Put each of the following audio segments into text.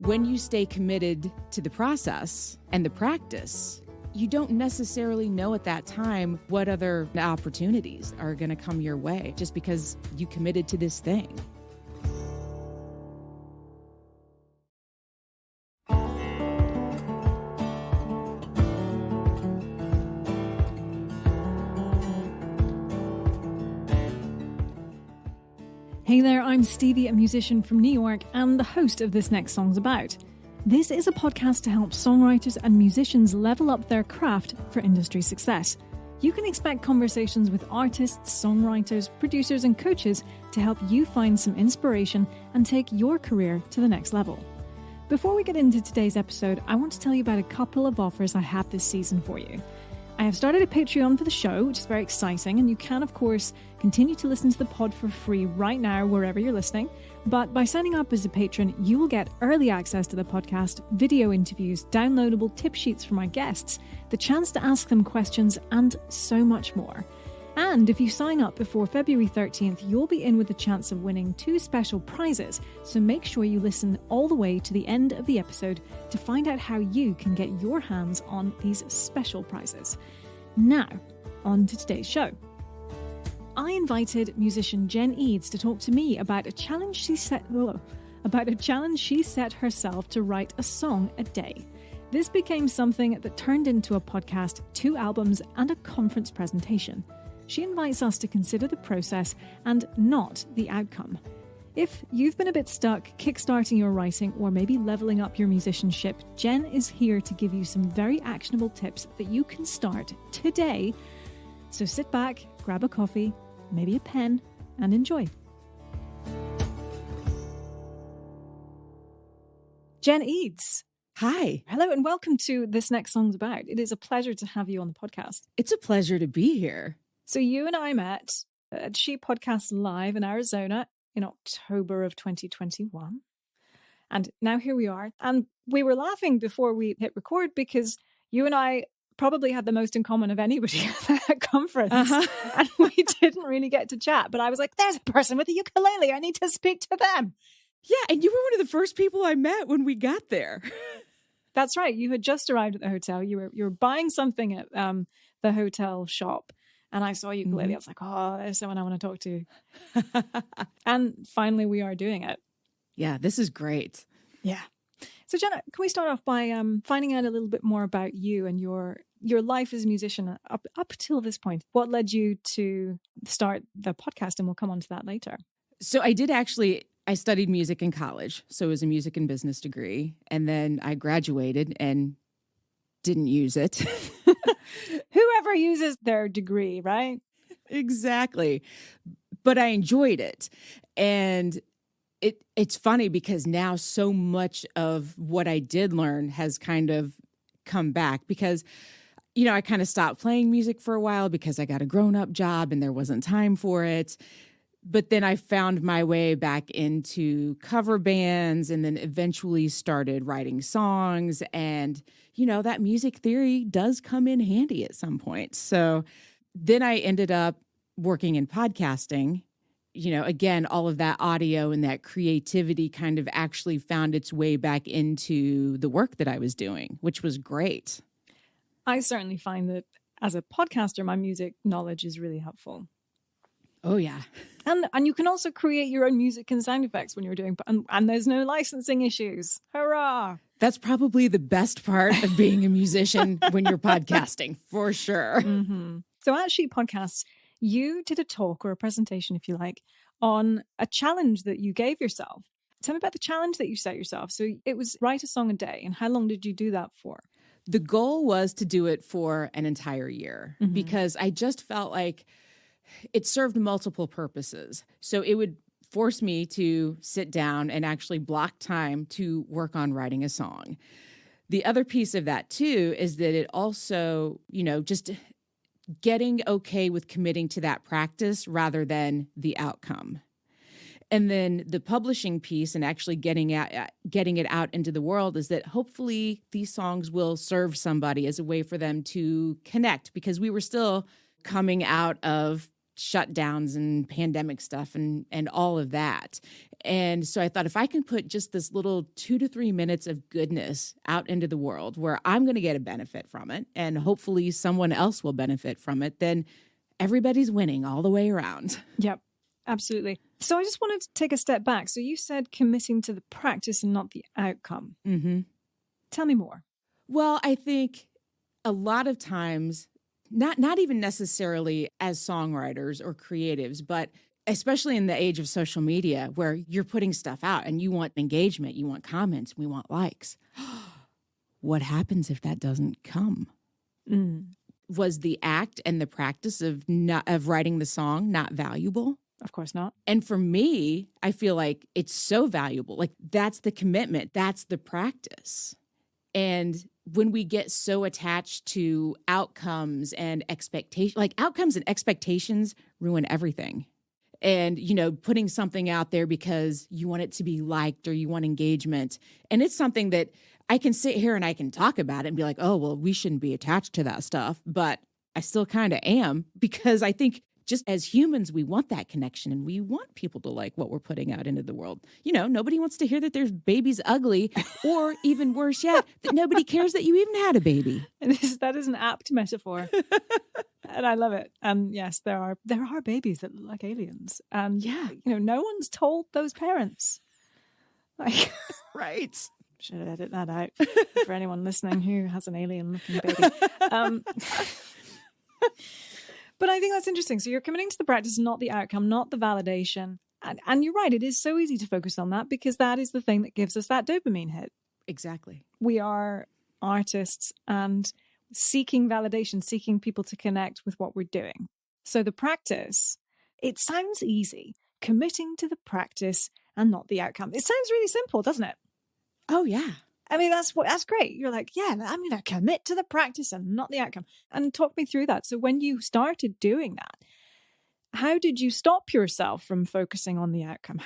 When you stay committed to the process and the practice, you don't necessarily know at that time what other opportunities are going to come your way just because you committed to this thing. Hey there, I'm Stevie, a musician from New York and the host of This Next Song's About. This is a podcast to help songwriters and musicians level up their craft for industry success. You can expect conversations with artists, songwriters, producers and coaches to help you find some inspiration and take your career to the next level. Before we get into today's episode, I want to tell you about a couple of offers I have this season for you. I have started a Patreon for the show, which is very exciting, and you can, of course, continue to listen to the pod for free right now, wherever you're listening. But by signing up as a patron, you will get early access to the podcast, video interviews, downloadable tip sheets from my guests, the chance to ask them questions, and so much more. And if you sign up before February 13th, you'll be in with the chance of winning 2 special prizes. So make sure you listen all the way to the end of the episode to find out how you can get your hands on these special prizes. Now, on to today's show. I invited musician Jen Edds to talk to me about a challenge she set herself to write a song a day. This became something that turned into a podcast, 2 albums, and a conference presentation. She invites us to consider the process and not the outcome. If you've been a bit stuck kickstarting your writing or maybe leveling up your musicianship, Jen is here to give you some very actionable tips that you can start today. So sit back, grab a coffee, maybe a pen, and enjoy. Jen Edds. Hi. Hello and welcome to This Next Song's About. It is a pleasure to have you on the podcast. It's a pleasure to be here. So you and I met at She Podcast Live in Arizona in October of 2021. And now here we are. And we were laughing before we hit record because you and I probably had the most in common of anybody at that conference. And we didn't really get to chat. But I was like, there's a person with a ukulele. I need to speak to them. Yeah, and you were one of the first people I met when we got there. That's right. You had just arrived at the hotel. You were buying something at the hotel shop. And I saw ukulele. I was like, oh, there's someone I want to talk to. And finally, we are doing it. Yeah, this is great. Yeah. So, Jenna, can we start off by finding out a little bit more about you and your life as a musician up till this point? What led you to start the podcast? And we'll come on to that later. So I studied music in college. So it was a music and business degree. And then I graduated and didn't use it. Whoever uses their degree, right? Exactly. But I enjoyed it. And it's funny because now so much of what I did learn has kind of come back because, I kind of stopped playing music for a while because I got a grown-up job and there wasn't time for it. But then I found my way back into cover bands and then eventually started writing songs. And, that music theory does come in handy at some point. So then I ended up working in podcasting. Again, all of that audio and that creativity kind of actually found its way back into the work that I was doing, which was great. I certainly find that as a podcaster, my music knowledge is really helpful. Oh, yeah. And you can also create your own music and sound effects when you're doing, and there's no licensing issues. Hurrah! That's probably the best part of being a musician when you're podcasting, for sure. Mm-hmm. So at Sheet Podcasts, you did a talk or a presentation, if you like, on a challenge that you gave yourself. Tell me about the challenge that you set yourself. So it was write a song a day. And how long did you do that for? The goal was to do it for an entire year because I just felt like it served multiple purposes. So it would force me to sit down and actually block time to work on writing a song. The other piece of that, too, is that it also, just getting okay with committing to that practice rather than the outcome. And then the publishing piece and actually getting it out into the world is that hopefully these songs will serve somebody as a way for them to connect because we were still coming out of shutdowns and pandemic stuff and all of that. And so I thought, if I can put just this little 2 to 3 minutes of goodness out into the world where I'm going to get a benefit from it, and hopefully someone else will benefit from it, then everybody's winning all the way around. Yep, absolutely. So I just wanted to take a step back. So you said committing to the practice and not the outcome. Mm-hmm. Tell me more. Well, I think a lot of times, not even necessarily as songwriters or creatives, but especially in the age of social media where you're putting stuff out and you want engagement, you want comments, we want likes. What happens if that doesn't come? Was the act and the practice of writing the song not valuable? Of course not. And for me, I feel like it's so valuable. Like, that's the commitment. That's the practice. And when we get so attached to outcomes and expectations, like outcomes and expectations ruin everything. And, putting something out there because you want it to be liked or you want engagement. And it's something that I can sit here and I can talk about it and be like, oh, well, we shouldn't be attached to that stuff. But I still kind of am, because I think just as humans, we want that connection and we want people to like what we're putting out into the world. Nobody wants to hear that there's babies ugly, or even worse yet, that nobody cares that you even had a baby. That is an apt metaphor. And I love it. And yes, there are babies that look like aliens. And no one's told those parents. Like, right. Should edit that out for anyone listening who has an alien-looking baby. But I think that's interesting. So you're committing to the practice, not the outcome, not the validation. And you're right. It is so easy to focus on that because that is the thing that gives us that dopamine hit. Exactly. We are artists and seeking validation, seeking people to connect with what we're doing. So the practice, it sounds easy. Committing to the practice and not the outcome. It sounds really simple, doesn't it? Oh, yeah. I mean, that's great. You're like, yeah, I'm going to commit to the practice and not the outcome. And talk me through that. So when you started doing that, how did you stop yourself from focusing on the outcome?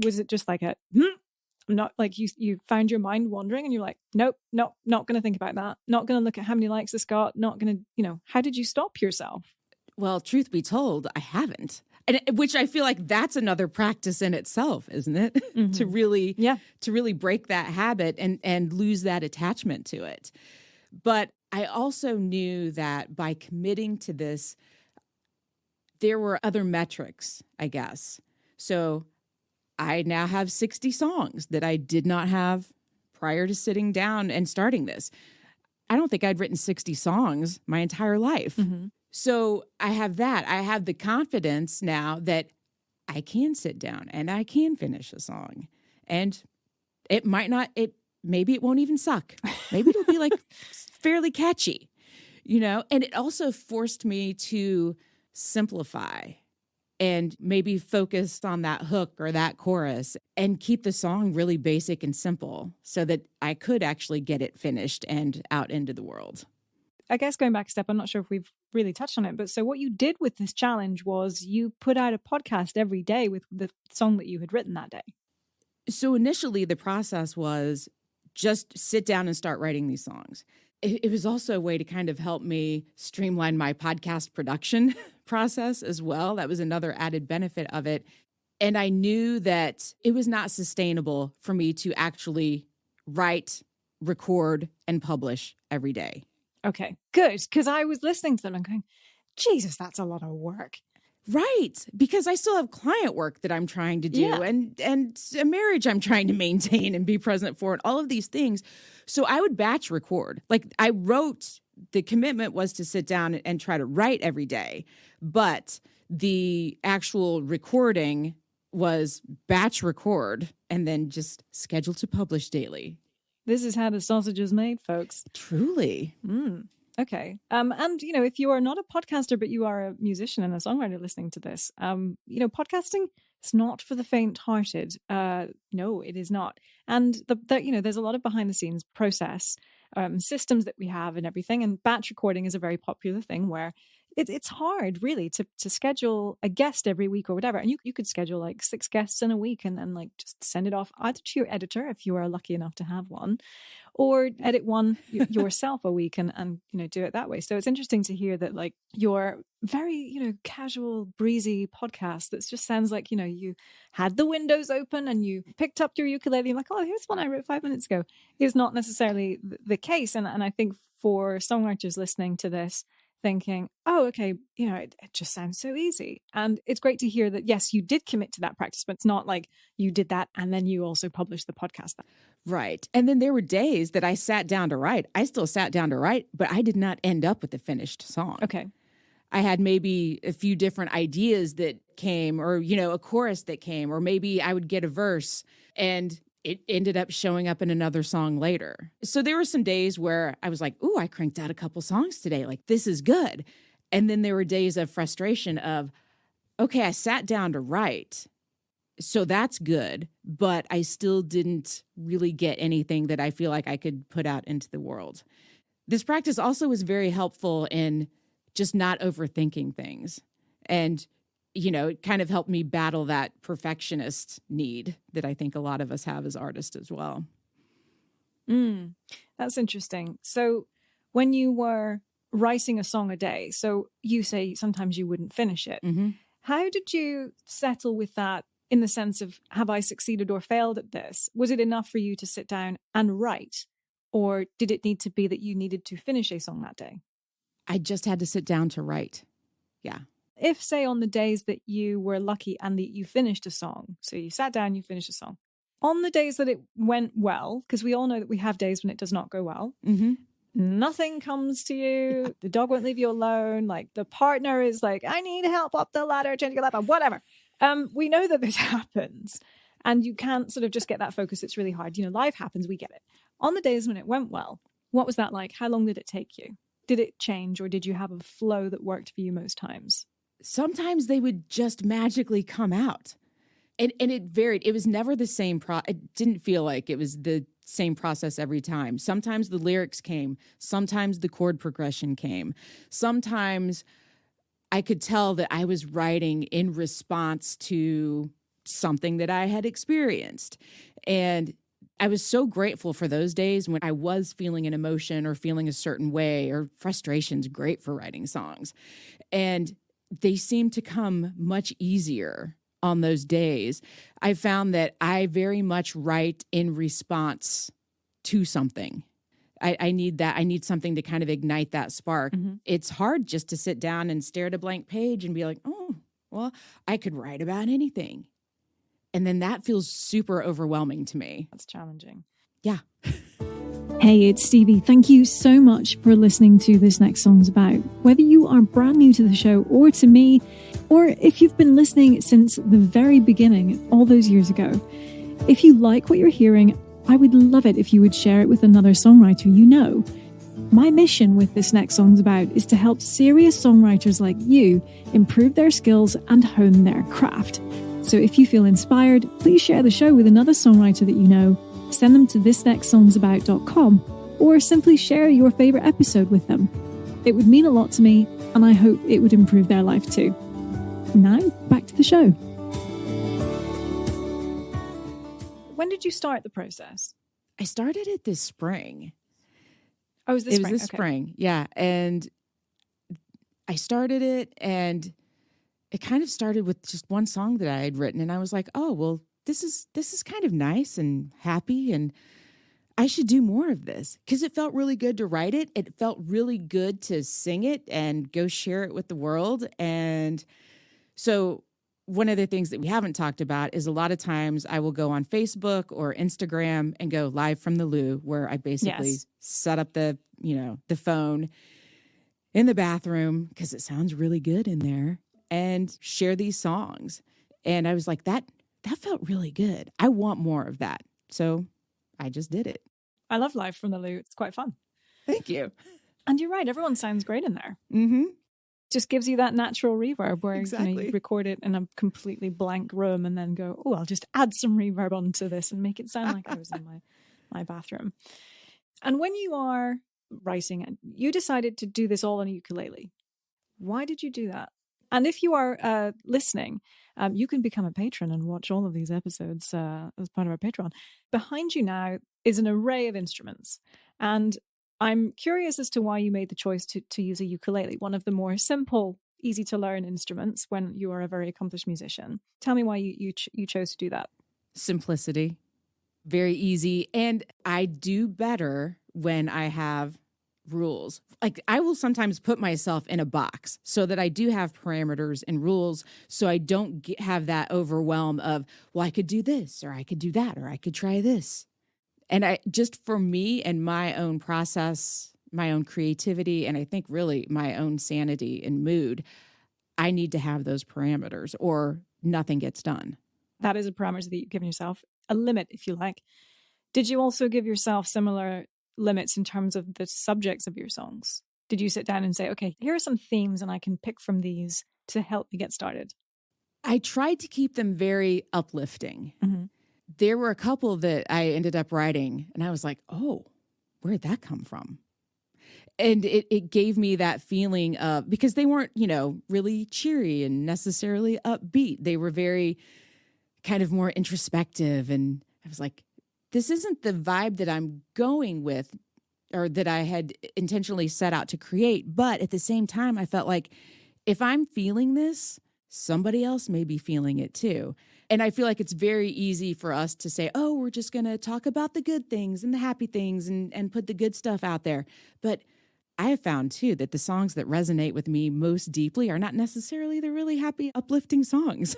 Was it just like I'm not like you found your mind wandering and you're like, nope, not going to think about that. Not going to look at how many likes it's got. Not going to, how did you stop yourself? Well, truth be told, I haven't. And which I feel like that's another practice in itself, isn't it? Mm-hmm. to really break that habit and lose that attachment to it. But I also knew that by committing to this, there were other metrics, I guess. So I now have 60 songs that I did not have prior to sitting down and starting this. I don't think I'd written 60 songs my entire life. Mm-hmm. So I have that. I have the confidence now that I can sit down and I can finish a song. And maybe it won't even suck. Maybe it'll be like fairly catchy, And it also forced me to simplify and maybe focus on that hook or that chorus and keep the song really basic and simple so that I could actually get it finished and out into the world. I guess going back a step, I'm not sure if we've really touched on it, but so what you did with this challenge was you put out a podcast every day with the song that you had written that day. So initially the process was just sit down and start writing these songs. It was also a way to kind of help me streamline my podcast production process as well. That was another added benefit of it. And I knew that it was not sustainable for me to actually write, record, and publish every day. Okay, good. Because I was listening to them and going, Jesus, that's a lot of work. Right. Because I still have client work that I'm trying to do and a marriage I'm trying to maintain and be present for and all of these things. So I would batch record. Like the commitment was to sit down and try to write every day. But the actual recording was batch record and then just scheduled to publish daily. This is how the sausage is made, folks. Truly. Okay. And, if you are not a podcaster, but you are a musician and a songwriter listening to this, podcasting is not for the faint-hearted. No, it is not. And, there's a lot of behind-the-scenes process, systems that we have and everything. And batch recording is a very popular thing where, it's hard really to schedule a guest every week or whatever. And you could schedule like 6 guests in a week and then like just send it off either to your editor if you are lucky enough to have one, or edit one yourself a week and do it that way. So it's interesting to hear that like your very, casual, breezy podcast that just sounds like, you had the windows open and you picked up your ukulele and like, oh, here's one I wrote 5 minutes ago, is not necessarily the case. And I think for songwriters listening to this, thinking, oh, okay, it just sounds so easy. And it's great to hear that, yes, you did commit to that practice, but it's not like you did that and then you also published the podcast. Right. And then there were days that I sat down to write. I still sat down to write, but I did not end up with a finished song. Okay. I had maybe a few different ideas that came, or, a chorus that came, or maybe I would get a verse and it ended up showing up in another song later. So there were some days where I was like, ooh, I cranked out a couple songs today. Like, this is good. And then there were days of frustration of, okay, I sat down to write. So that's good, but I still didn't really get anything that I feel like I could put out into the world. This practice also was very helpful in just not overthinking things. And it kind of helped me battle that perfectionist need that I think a lot of us have as artists as well. That's interesting. So when you were writing a song a day, so you say sometimes you wouldn't finish it. Mm-hmm. How did you settle with that in the sense of, have I succeeded or failed at this? Was it enough for you to sit down and write? Or did it need to be that you needed to finish a song that day? I just had to sit down to write. Yeah. If, say, on the days that you were lucky and that you finished a song, so you sat down, you finished a song, on the days that it went well, because we all know that we have days when it does not go well, mm-hmm. Nothing comes to you, the dog won't leave you alone, like the partner is like, I need help up the ladder, changing a laptop, whatever. We know that this happens and you can't sort of just get that focus. It's really hard. Life happens, we get it. On the days when it went well, what was that like? How long did it take you? Did it change, or did you have a flow that worked for you most times? Sometimes they would just magically come out. And it varied. It was never the same. It didn't feel like it was the same process every time. Sometimes the lyrics came. Sometimes the chord progression came. Sometimes I could tell that I was writing in response to something that I had experienced. And I was so grateful for those days when I was feeling an emotion or feeling a certain way, or frustration's great for writing songs. And they seem to come much easier on those days. I found that I very much write in response to something. I need that. I need something to kind of ignite that spark. Mm-hmm. It's hard just to sit down and stare at a blank page and be like, oh, well, I could write about anything. And then that feels super overwhelming to me. That's challenging. Yeah. Hey, it's Stevie. Thank you so much for listening to This Next Song's About. Whether you are brand new to the show or to me, or if you've been listening since the very beginning, all those years ago, if you like what you're hearing, I would love it if you would share it with another songwriter you know. My mission with This Next Song's About is to help serious songwriters like you improve their skills and hone their craft. So if you feel inspired, please share the show with another songwriter that you know. Send them to thisnextsongsabout.com, or simply share your favorite episode with them. It would mean a lot to me, and I hope it would improve their life too. Now, back to the show. When did you start the process? I started it this spring. Oh, it was this spring? It was this spring, yeah. And I started it, and it kind of started with just one song that I had written, and I was like, oh, well, this is kind of nice and happy, and I should do more of this, because it felt really good to write it. It felt really good to sing it and go share it with the world. And so one of the things that we haven't talked about is a lot of times I will go on Facebook or Instagram and go live from the loo, where I basically set up the phone in the bathroom, because it sounds really good in there, and share these songs. And I was like, that felt really good. I want more of that. So I just did it. I love Live from the Loo. It's quite fun. Thank you. And you're right. Everyone sounds great in there. Mm-hmm. Just gives you that natural reverb where exactly. You record it in a completely blank room and then go, oh, I'll just add some reverb onto this and make it sound like I was in my bathroom. And when you are writing, you decided to do this all on a ukulele. Why did you do that? And if you are listening, you can become a patron and watch all of these episodes as part of our Patreon. Behind you now is an array of instruments. And I'm curious as to why you made the choice to use a ukulele, one of the more simple, easy to learn instruments when you are a very accomplished musician. Tell me why you chose to do that. Simplicity, very easy. And I do better when I have rules. Like I will sometimes put myself in a box so that I do have parameters and rules so I don't have that overwhelm of, well, I could do this or I could do that or I could try this. And I just for me and my own process, my own creativity, and I think really my own sanity and mood, I need to have those parameters or nothing gets done. That is a parameter that you've given yourself, a limit, if you like. Did you also give yourself similar limits in terms of the subjects of your songs? Did you sit down and say, okay, here are some themes and I can pick from these to help me get started? I tried to keep them very uplifting. Mm-hmm. There were a couple that I ended up writing and I was like, oh, where'd that come from? And it gave me that feeling of, because they weren't, really cheery and necessarily upbeat. They were very kind of more introspective. And I was like, this isn't the vibe that I'm going with or that I had intentionally set out to create. But at the same time, I felt like if I'm feeling this, somebody else may be feeling it too. And I feel like it's very easy for us to say, oh, we're just going to talk about the good things and the happy things and put the good stuff out there. But I have found too that the songs that resonate with me most deeply are not necessarily the really happy, uplifting songs.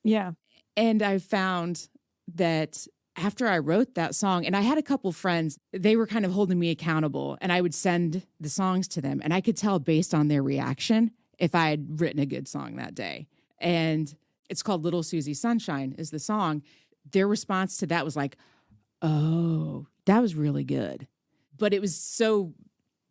Yeah. And I found that after I wrote that song, and I had a couple friends, they were kind of holding me accountable, and I would send the songs to them, and I could tell based on their reaction if I had written a good song that day. And it's called Little Susie Sunshine is the song. Their response to that was like, oh, that was really good. But it was so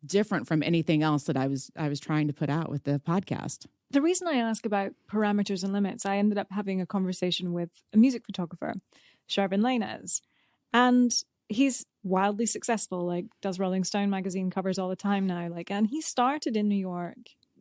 different from anything else that I was trying to put out with the podcast. The reason I ask about parameters and limits, I ended up having a conversation with a music photographer, Shervin Lanez, and he's wildly successful, like does Rolling Stone magazine covers all the time now. And he started in New York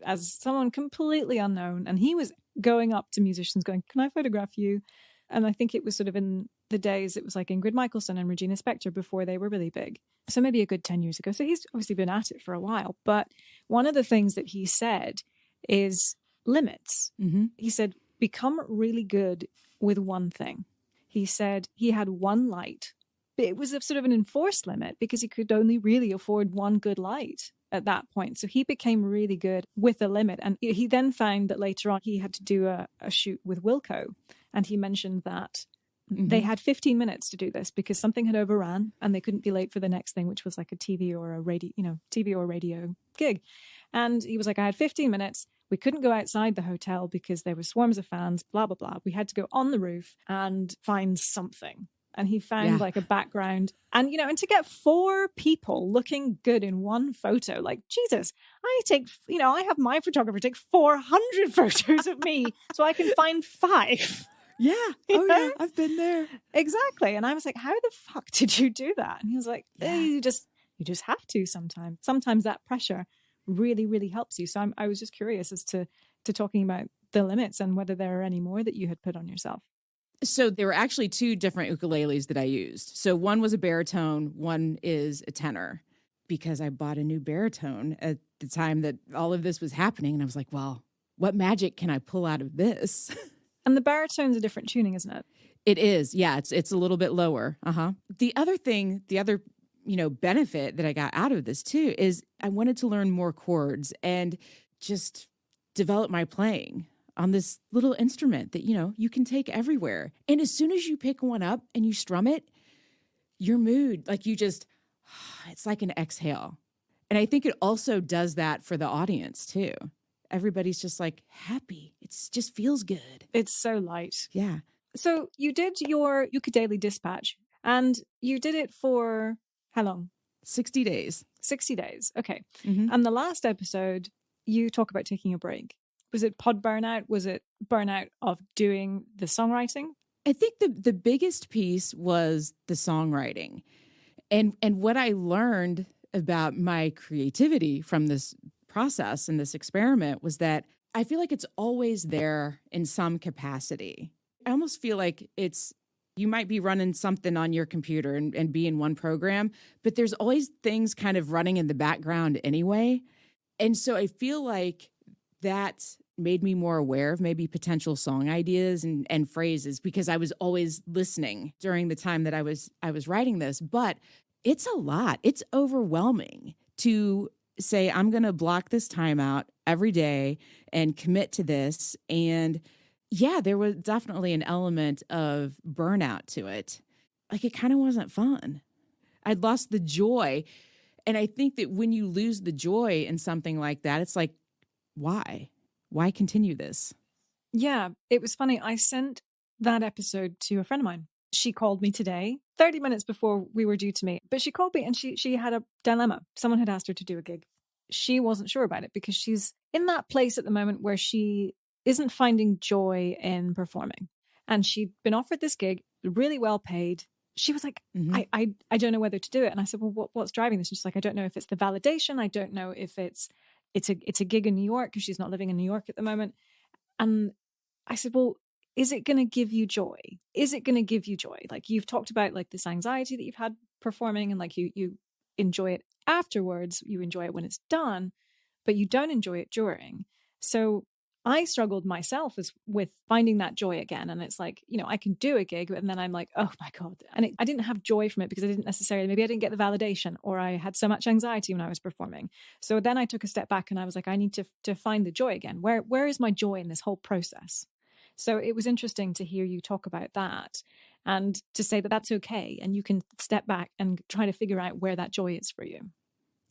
as someone completely unknown, and he was going up to musicians going, can I photograph you? And I think it was sort of in the days, it was like Ingrid Michaelson and Regina Spektor before they were really big. So maybe a good 10 years ago. So he's obviously been at it for a while. But one of the things that he said is limits. Mm-hmm. He said, become really good with one thing. He said he had one light. It was a sort of an enforced limit because he could only really afford one good light at that point. So he became really good with a limit. And he then found that later on he had to do a shoot with Wilco. And he mentioned that they had 15 minutes to do this because something had overrun and they couldn't be late for the next thing, which was like a TV or a radio gig. And he was like, I had 15 minutes. We couldn't go outside the hotel because there were swarms of fans, blah, blah, blah. We had to go on the roof and find something. And he found like a background and to get 4 people looking good in one photo, like, Jesus, I have my photographer take 400 photos of me so I can find 5. Yeah. Yeah. I've been there. Exactly. And I was like, how the fuck did you do that? And he was like, you just have to sometimes. Sometimes that pressure really, really helps you. So I was just curious as to talking about the limits and whether there are any more that you had put on yourself. So there were actually 2 different ukuleles that I used. So one was a baritone, one is a tenor, because I bought a new baritone at the time that all of this was happening. And I was like, well, what magic can I pull out of this? And the baritone's a different tuning, isn't it? It is. Yeah, it's a little bit lower. The other benefit that I got out of this too is I wanted to learn more chords and just develop my playing on this little instrument that, you can take everywhere. And as soon as you pick one up and you strum it, your mood, like it's like an exhale. And I think it also does that for the audience too. Everybody's just like happy. It just feels good. It's so light. Yeah. So you did your ukulele dispatch and you did it for how long? 60 days. 60 days. Okay. Mm-hmm. And the last episode, you talk about taking a break. Was it pod burnout? Was it burnout of doing the songwriting? I think the biggest piece was the songwriting. And what I learned about my creativity from this process and this experiment was that I feel like it's always there in some capacity. I almost feel like you might be running something on your computer and be in one program, but there's always things kind of running in the background anyway. And so I feel like that made me more aware of maybe potential song ideas and phrases, because I was always listening during the time that I was writing this. But it's a lot. It's overwhelming to say, I'm going to block this time out every day and commit to this. And yeah, there was definitely an element of burnout to it. Like, it kind of wasn't fun. I'd lost the joy. And I think that when you lose the joy in something like that, it's like, why? Why continue this? Yeah, it was funny. I sent that episode to a friend of mine. She called me today, 30 minutes before we were due to meet. But she called me and she had a dilemma. Someone had asked her to do a gig. She wasn't sure about it because she's in that place at the moment where she isn't finding joy in performing. And she'd been offered this gig, really well paid. She was like, I don't know whether to do it. And I said, well, what's driving this? And she's like, I don't know if it's the validation. I don't know if it's a gig in New York, because she's not living in New York at the moment. And I said, well, is it going to give you joy? Is it going to give you joy? Like, you've talked about like this anxiety that you've had performing, and like you enjoy it afterwards. You enjoy it when it's done, but you don't enjoy it during. So I struggled myself with finding that joy again. And it's like, I can do a gig, and then I'm like, oh my God. And I didn't have joy from it because maybe I didn't get the validation, or I had so much anxiety when I was performing. So then I took a step back and I was like, I need to find the joy again. Where is my joy in this whole process? So it was interesting to hear you talk about that, and to say that that's okay. And you can step back and try to figure out where that joy is for you.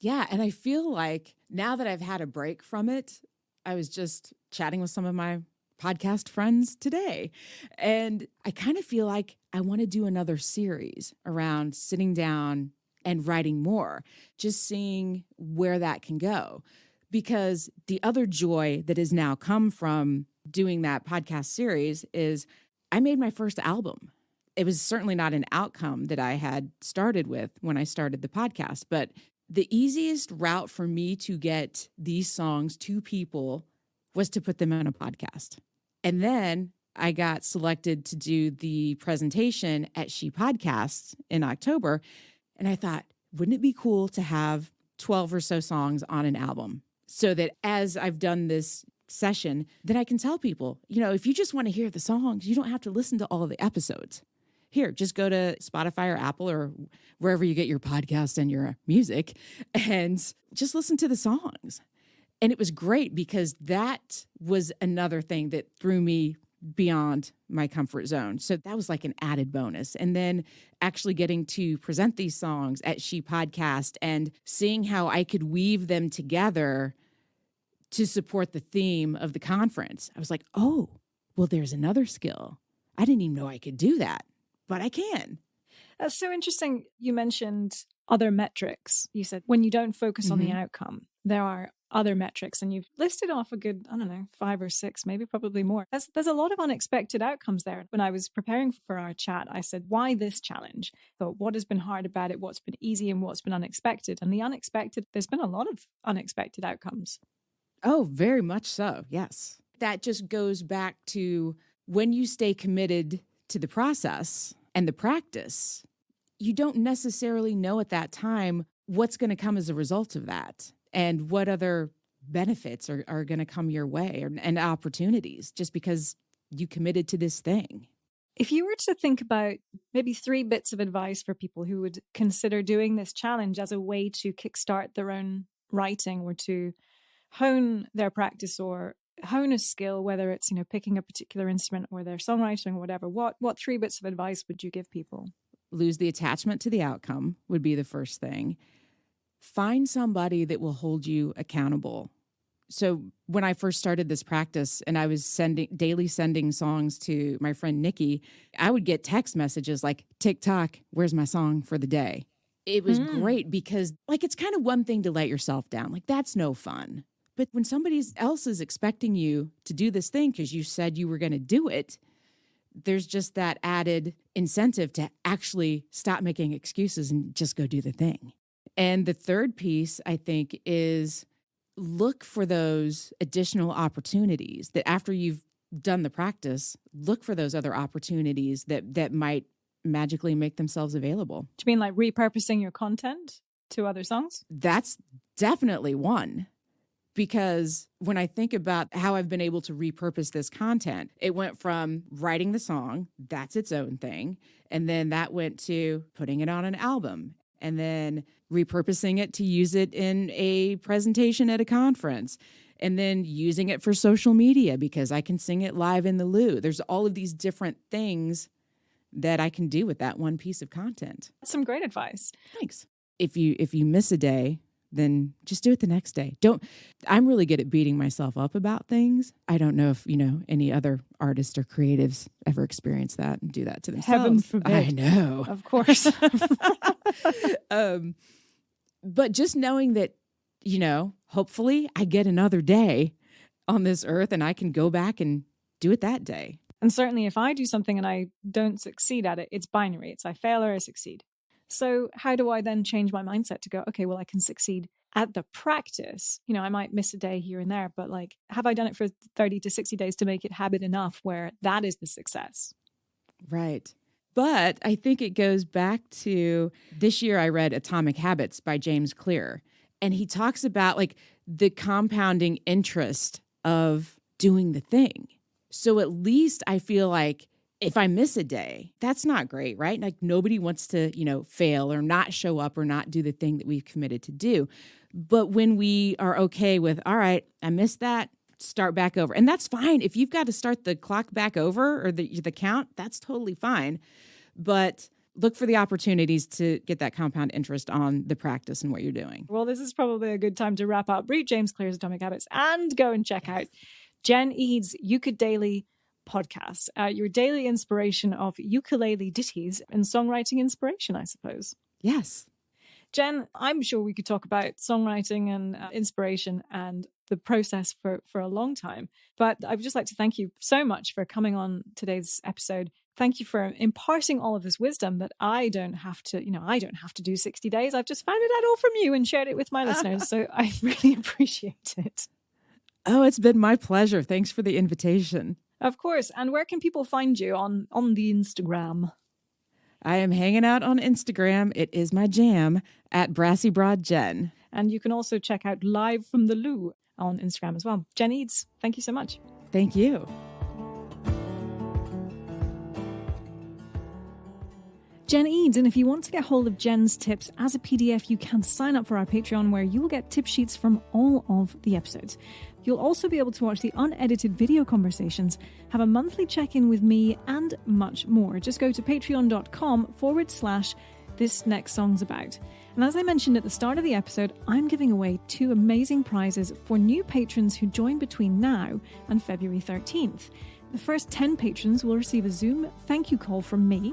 Yeah. And I feel like now that I've had a break from it, I was just chatting with some of my podcast friends today, and I kind of feel like I want to do another series around sitting down and writing more, just seeing where that can go. Because the other joy that has now come from doing that podcast series is I made my first album. It was certainly not an outcome that I had started with when I started the podcast, but the easiest route for me to get these songs to people was to put them on a podcast. And then I got selected to do the presentation at She Podcasts in October. And I thought, wouldn't it be cool to have 12 or so songs on an album, so that as I've done this session, then I can tell people, if you just want to hear the songs, you don't have to listen to all of the episodes. Here, just go to Spotify or Apple or wherever you get your podcast and your music, and just listen to the songs. And it was great because that was another thing that threw me beyond my comfort zone. So that was like an added bonus. And then actually getting to present these songs at She Podcast and seeing how I could weave them together to support the theme of the conference. I was like, oh, well, there's another skill. I didn't even know I could do that, but I can. That's so interesting. You mentioned other metrics. You said when you don't focus on the outcome, there are other metrics, and you've listed off a good, 5 or 6, maybe probably more. There's a lot of unexpected outcomes there. When I was preparing for our chat, I said, why this challenge? So what has been hard about it? What's been easy and what's been unexpected? And the unexpected, there's been a lot of unexpected outcomes. Oh, very much so. Yes. That just goes back to when you stay committed to the process and the practice, you don't necessarily know at that time what's going to come as a result of that and what other benefits are going to come your way, and opportunities, just because you committed to this thing. If you were to think about maybe 3 bits of advice for people who would consider doing this challenge as a way to kickstart their own writing, or to hone their practice or hone a skill, whether it's, picking a particular instrument or their songwriting or whatever, what 3 bits of advice would you give people? Lose the attachment to the outcome would be the first thing. Find somebody that will hold you accountable. So when I first started this practice and I was daily sending songs to my friend Nikki, I would get text messages like, TikTok, where's my song for the day? It was great because it's kind of one thing to let yourself down. That's no fun. But when somebody else is expecting you to do this thing because you said you were going to do it, there's just that added incentive to actually stop making excuses and just go do the thing. And the third piece, I think, is look for those additional opportunities that after you've done the practice, look for those other opportunities that might magically make themselves available. Do you mean like repurposing your content to other songs? That's definitely one. Because when I think about how I've been able to repurpose this content, it went from writing the song, that's its own thing. And then that went to putting it on an album and then repurposing it to use it in a presentation at a conference and then using it for social media because I can sing it live in the loo. There's all of these different things that I can do with that one piece of content. That's some great advice. Thanks. If you miss a day, then just do it the next day. I'm really good at beating myself up about things. I don't know if, any other artists or creatives ever experience that and do that to themselves. Heaven forbid. I know. Of course. But just knowing that, hopefully I get another day on this earth and I can go back and do it that day. And certainly if I do something and I don't succeed at it, it's binary. It's I fail or I succeed. So how do I then change my mindset to go, okay, well, I can succeed at the practice. I might miss a day here and there, but have I done it for 30 to 60 days to make it habit enough where that is the success? Right. But I think it goes back to this year I read Atomic Habits by James Clear. And he talks about the compounding interest of doing the thing. So at least I feel like if I miss a day, that's not great, right? Nobody wants to, fail or not show up or not do the thing that we've committed to do. But when we are okay with, all right, I missed that, start back over. And that's fine. If you've got to start the clock back over or the count, that's totally fine. But look for the opportunities to get that compound interest on the practice and what you're doing. Well, this is probably a good time to wrap up. Read James Clear's Atomic Habits and go and check out Jen Edds' Ukulele podcast, your daily inspiration of ukulele ditties and songwriting inspiration, I suppose. Yes. Jen, I'm sure we could talk about songwriting and inspiration and the process for a long time, but I would just like to thank you so much for coming on today's episode. Thank you for imparting all of this wisdom that I don't have to do 60 days. I've just found it out all from you and shared it with my listeners. So I really appreciate it. Oh, it's been my pleasure. Thanks for the invitation. Of course. And where can people find you on the Instagram? I am hanging out on Instagram. It is my jam at Brassy Broad Jen. And you can also check out Live from the Loo on Instagram as well. Jen Edds, thank you so much. Thank you. Jen Edds, and if you want to get hold of Jen's tips as a PDF, you can sign up for our Patreon where you will get tip sheets from all of the episodes. You'll also be able to watch the unedited video conversations, have a monthly check-in with me, and much more. Just go to patreon.com/This Next Song's About. And as I mentioned at the start of the episode, I'm giving away 2 amazing prizes for new patrons who join between now and February 13th. The first 10 patrons will receive a Zoom thank you call from me,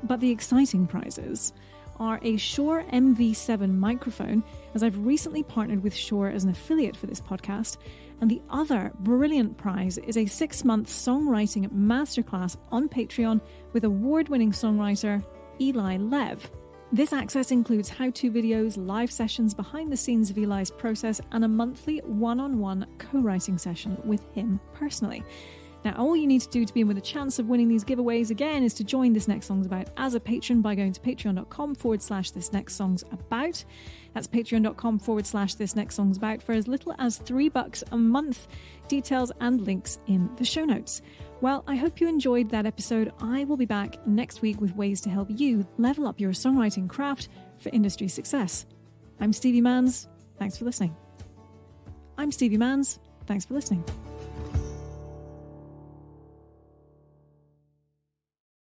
but the exciting prizes are a Shure MV7 microphone, as I've recently partnered with Shure as an affiliate for this podcast. And the other brilliant prize is a 6-month songwriting masterclass on Patreon with award-winning songwriter Eli Lev. This access includes how-to videos, live sessions behind the scenes of Eli's process, and a monthly one-on-one co-writing session with him personally. Now, all you need to do to be in with a chance of winning these giveaways again is to join This Next Song's About as a patron by going to patreon.com/This Next Song's About. That's patreon.com/This Next Song's About for as little as $3 a month. Details and links in the show notes. Well, I hope you enjoyed that episode. I will be back next week with ways to help you level up your songwriting craft for industry success. I'm Stevie Manns. Thanks for listening.